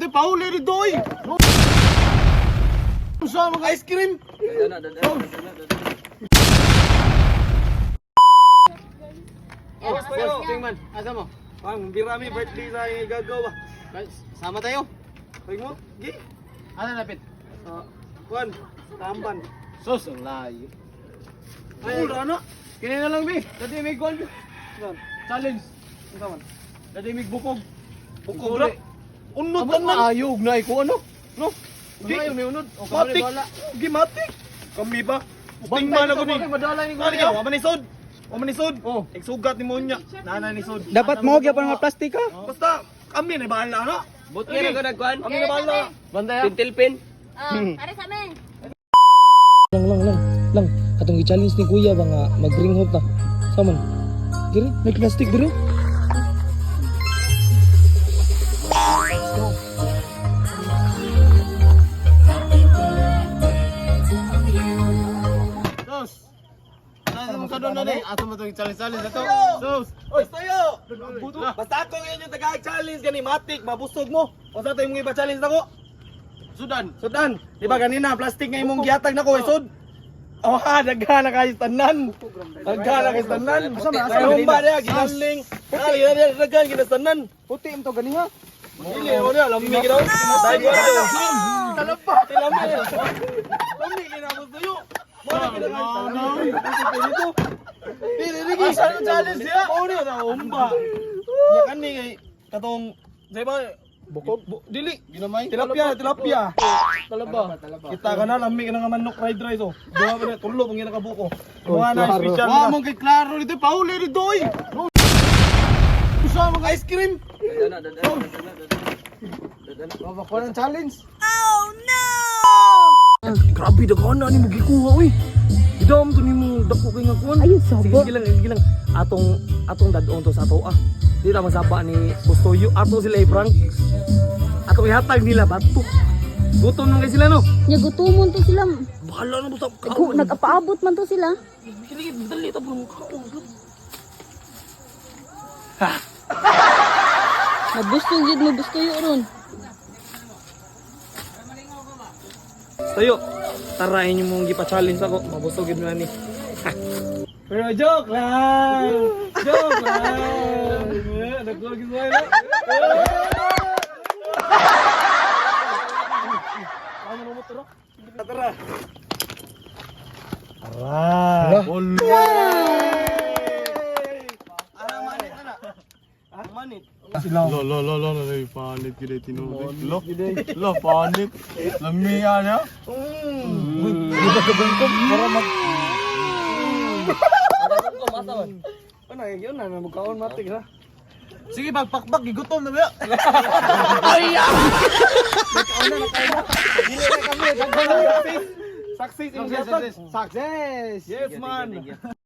dito, pauli rin doy! Sa mga ice cream! Boss, Kingman, asa mo? Pang, birami birthday sa gagawa. Sama tayo. Pag mo, gi? Ano napit? Kuan, tamban. Sus, ang layo. Pula na. Kini na lang, Bi. Dati may goal. Saan? Challenge. Ang taman. Dati may bukog. Bukog na. Unod Amo tanan. ayog na iko ano? No? Di ayaw may unod. O kami Matik. wala. Gimatik. Kami ba? Bantay Tingman ako ko, ni. bakit madala ni Kali ka, wa man isod. Wa man isod. Oh. Igsugat ni mo niya. Nana ni sod. Dapat mo gyapon nga plastika. Basta kami na bahala na. But kaya ko nagkuhan. Kami na bahala. Bantay. Pintilpin. Are sa amin. Lang. Katong i-challenge ni Kuya ba nga mag-ring hoop na. Saman. Dire, may plastic dire. Sus. Asa mo ka doon na ni? Asa mo itong challenge na to? Sus. Oy, tayo. Basta ako ngayon yung taga-challenge gani matik, mabusog mo. O sa tayo mong iba challenge nako. Sudan. Sudan, di ba ganina plastic nga imong gihatag nako isod. Oh ha, daghan na kayo tanan. Daghan na kayo tanan. Kaya ba niya ginaling. Kali na niya daghan ginastanan. Puti mo to ganiha. Dili mo niya lamig ginaw. Dai ko ato. Talapa, lamig. Lamig ginaw tuyo. Mora ginaw. Dili sa challenge siya. Mo niya na umba. Nya kani kay katong say ba bukog dili Ginamay. tilapia. Talaba. Kita ka na lamig ka na nga manok fried rice oh. Duha pa na tulo pang ginakabuko. Mga na klaro. special Wa na. mong kay klaro dito, pauli rin doy. Sa mga ice cream. Ko ng challenge. Grabe daghan na ni mo gikuha oy. Idam to nimo dako kay nga kuan. Ayun, sabo. Sige lang. Atong dadon to sa ato ah. Di ta masaba ni Bustoyo. Ato sila i-prank. Atong ihatag nila bato. Gutom nang kay sila no. Nya gutumon to sila. Bahala na buta. Nagapaabot man to sila. Kili dali ta bro kaon. Nagusto gid mo gusto yo ron. Tayo, tarahin yung mong gipa-challenge ako. Mabusogin mo na ni. Pero joke lang! Joke lang! Nagkulagin mo na. Ano mo tara? Tara! Tara! Olo! Ano manit na na? Ha? Manit? Lo, panit gid tinuod. Lo, panit. Lamiya na. Para mag Ano yun na? Magkaon matik ha? Sige, pagpakbak gigutom na ba? Success! Success! success. Yes man!